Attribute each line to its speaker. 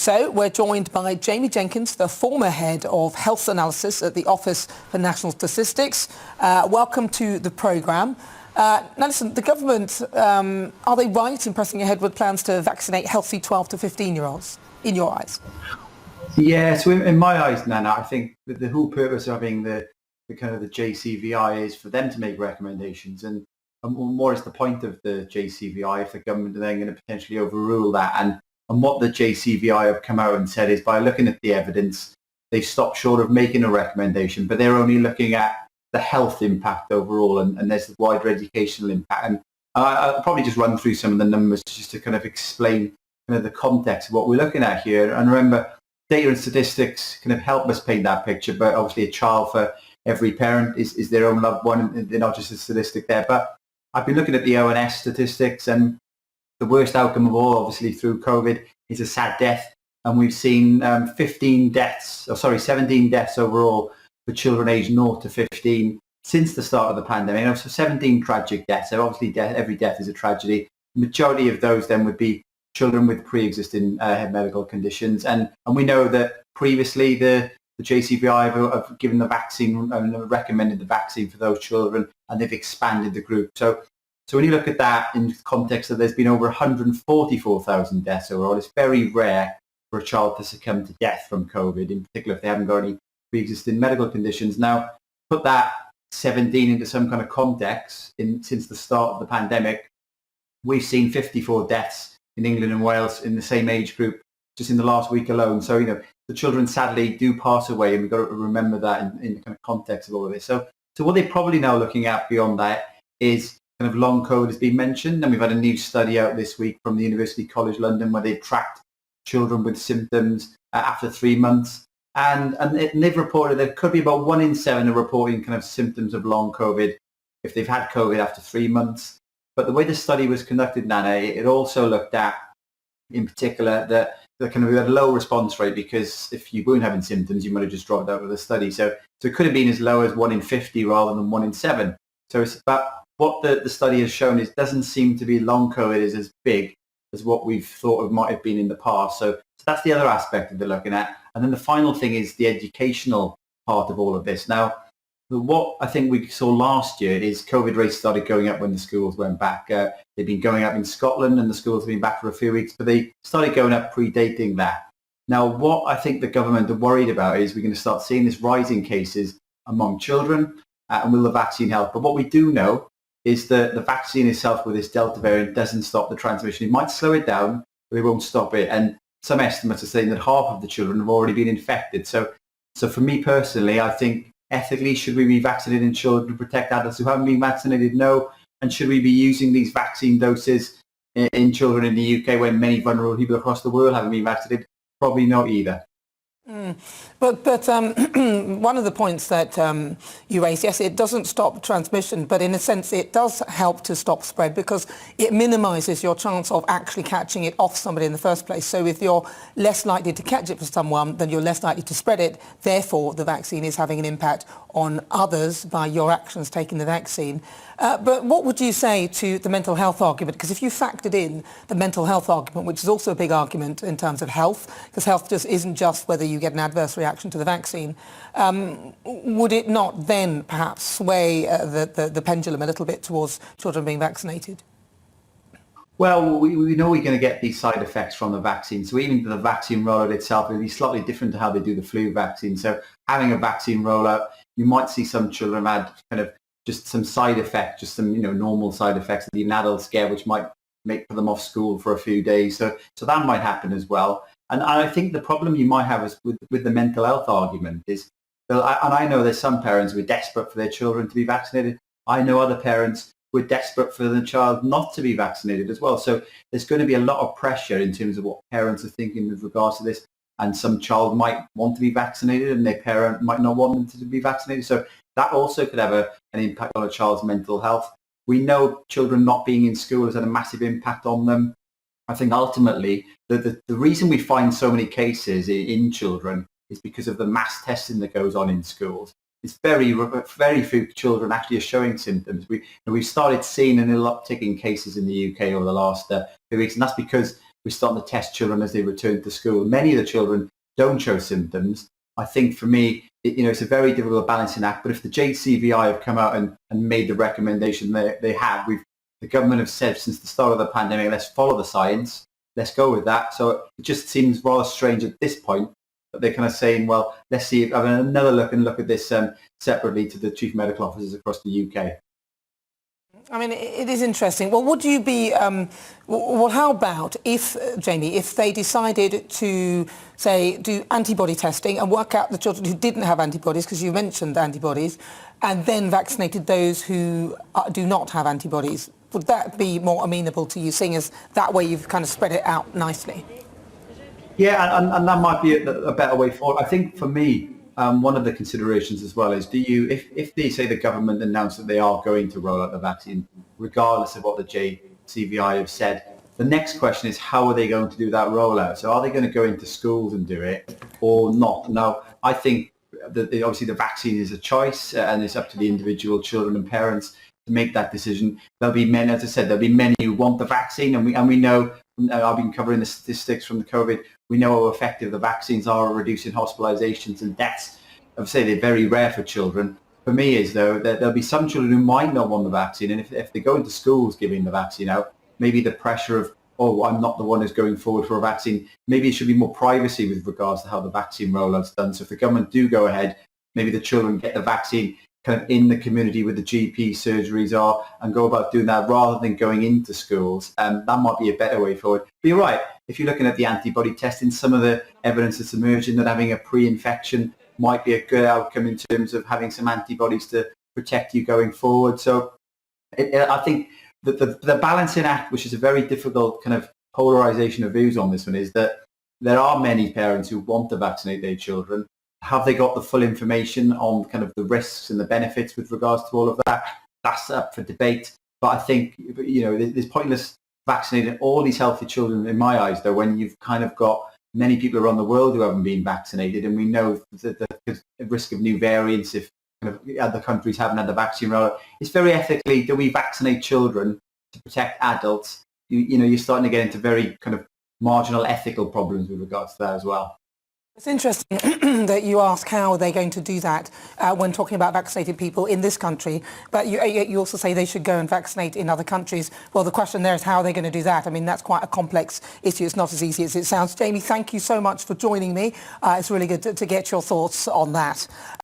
Speaker 1: So we're joined by Jamie Jenkins, the former head of health analysis at the Office for National Statistics. Welcome to the programme. Now listen, the government, are they right in pressing ahead with plans to vaccinate healthy 12 to 15-year-olds, in your eyes?
Speaker 2: Yeah, so in my eyes, Nana, I think that the whole purpose of having the kind of the JCVI is for them to make recommendations, and more is the point of the JCVI if the government are then going to potentially overrule that. And what the JCVI have come out and said is by looking at the evidence, they've stopped short of making a recommendation, but they're only looking at the health impact overall, and there's the wider educational impact. And I'll probably just run through some of the numbers just to kind of explain kind of the context of what we're looking at here. And remember, data and statistics kind of help us paint that picture, but obviously a child for every parent is their own loved one, and they're not just a statistic there. But I've been looking at the ONS statistics, and the worst outcome of all, obviously, through COVID is a sad death. And we've seen 17 deaths overall for children aged 0 to 15 since the start of the pandemic. So 17 tragic deaths. So obviously, every death is a tragedy. The majority of those then would be children with pre-existing medical conditions. And we know that previously the JCVI have given the vaccine and recommended the vaccine for those children, and they've expanded the group. So when you look at that in context that there's been over 144,000 deaths overall, it's very rare for a child to succumb to death from COVID, in particular if they haven't got any pre-existing medical conditions. Now, put that 17 into some kind of context, since the start of the pandemic, we've seen 54 deaths in England and Wales in the same age group just in the last week alone. So, the children sadly do pass away, and we've got to remember that in the kind of context of all of this. So what they're probably now looking at beyond that is kind of long COVID has been mentioned, and we've had a new study out this week from the University College London where they've tracked children with symptoms after 3 months, and they've reported there could be about 1 in 7 are reporting kind of symptoms of long COVID if they've had COVID after 3 months. But the way the study was conducted, Nana, it also looked at, in particular, that kind of a low response rate, because if you weren't having symptoms, you might have just dropped out of the study. So it could have been as low as 1 in 50 rather than 1 in 7. So it's about what the study has shown is doesn't seem to be long COVID is as big as what we've thought it might have been in the past. So that's the other aspect that they're looking at. And then the final thing is the educational part of all of this. Now, what I think we saw last year is COVID rates started going up when the schools went back. They've been going up in Scotland, and the schools have been back for a few weeks, but they started going up predating that. Now, what I think the government are worried about is we're going to start seeing this rise in cases among children, and will the vaccine help? But what we do know is that the vaccine itself with this Delta variant doesn't stop the transmission. It might slow it down, but it won't stop it. And some estimates are saying that half of the children have already been infected. So for me personally, I think ethically, should we be vaccinating children to protect adults who haven't been vaccinated? No. And should we be using these vaccine doses in children in the UK when many vulnerable people across the world haven't been vaccinated? Probably not either.
Speaker 1: But one of the points that you raised, yes, it doesn't stop transmission, but in a sense it does help to stop spread because it minimises your chance of actually catching it off somebody in the first place. So if you're less likely to catch it for someone, then you're less likely to spread it. Therefore, the vaccine is having an impact on others by your actions taking the vaccine. But what would you say to the mental health argument? Because if you factored in the mental health argument, which is also a big argument in terms of health, because health just isn't just whether you get an adverse reaction to the vaccine, would it not then perhaps sway the pendulum a little bit towards children being vaccinated?
Speaker 2: Well, we know we're going to get these side effects from the vaccine. So even the vaccine rollout itself will be slightly different to how they do the flu vaccine. So having a vaccine rollout, you might see some children had kind of just some side effects, just some normal side effects that even adults get, which might make them off school for a few days. So that might happen as well. And I think the problem you might have is with the mental health argument is, and I know there's some parents who are desperate for their children to be vaccinated. I know other parents who are desperate for the child not to be vaccinated as well. So there's going to be a lot of pressure in terms of what parents are thinking with regards to this. And some child might want to be vaccinated and their parent might not want them to be vaccinated. So that also could have an impact on a child's mental health. We know children not being in school has had a massive impact on them. I think ultimately the reason we find so many cases in children is because of the mass testing that goes on in schools. It's very few children actually are showing symptoms. We've started seeing an uptick in cases in the UK over the last few weeks, and that's because we're starting to test children as they return to school. Many of the children don't show symptoms. I think for me, it's a very difficult balancing act. But if the JCVI have come out and made the recommendation they have, the government have said since the start of the pandemic, let's follow the science, let's go with that. So it just seems rather strange at this point that they're kind of saying, well, let's see, have another look at this separately to the chief medical officers across the UK.
Speaker 1: I mean, it is interesting. Well, would you be, well, how about if, Jamie, if they decided to, say, do antibody testing and work out the children who didn't have antibodies, because you mentioned antibodies, and then vaccinated those who do not have antibodies? Would that be more amenable to you, seeing as that way you've kind of spread it out nicely?
Speaker 2: Yeah, and that might be a better way forward. I think for me, one of the considerations as well is, if they say the government announced that they are going to roll out the vaccine, regardless of what the JCVI have said, the next question is, how are they going to do that rollout? So are they going to go into schools and do it or not? Now, I think that obviously the vaccine is a choice and it's up to the individual children and parents to make that decision. There'll be many, as I said, there'll be many who want the vaccine, and we know, I've been covering the statistics from the COVID, we know how effective the vaccines are at reducing hospitalizations and deaths. I would say they're very rare for children. For me is, though, that there'll be some children who might not want the vaccine, and if they go into schools giving the vaccine out, maybe the pressure of, oh, I'm not the one who's going forward for a vaccine, maybe it should be more privacy with regards to how the vaccine rollout's done. So if the government do go ahead, maybe the children get the vaccine kind of in the community where the GP surgeries are and go about doing that rather than going into schools. That might be a better way forward. But you're right, if you're looking at the antibody testing, some of the evidence that's emerging that having a pre-infection might be a good outcome in terms of having some antibodies to protect you going forward. So I think that the balancing act, which is a very difficult kind of polarization of views on this one, is that there are many parents who want to vaccinate their children. Have they got the full information on kind of the risks and the benefits with regards to all of that? That's up for debate. But I think, there's pointless vaccinating all these healthy children, in my eyes, though, when you've kind of got many people around the world who haven't been vaccinated. And we know that the risk of new variants, if kind of other countries haven't had the vaccine rollout, it's very ethically, do we vaccinate children to protect adults? You're starting to get into very kind of marginal ethical problems with regards to that as well.
Speaker 1: It's interesting that you ask how they're going to do that when talking about vaccinated people in this country, but you also say they should go and vaccinate in other countries. Well, the question there is how are they going to do that? I mean, that's quite a complex issue. It's not as easy as it sounds. Jamie, thank you so much for joining me. It's really good to get your thoughts on that.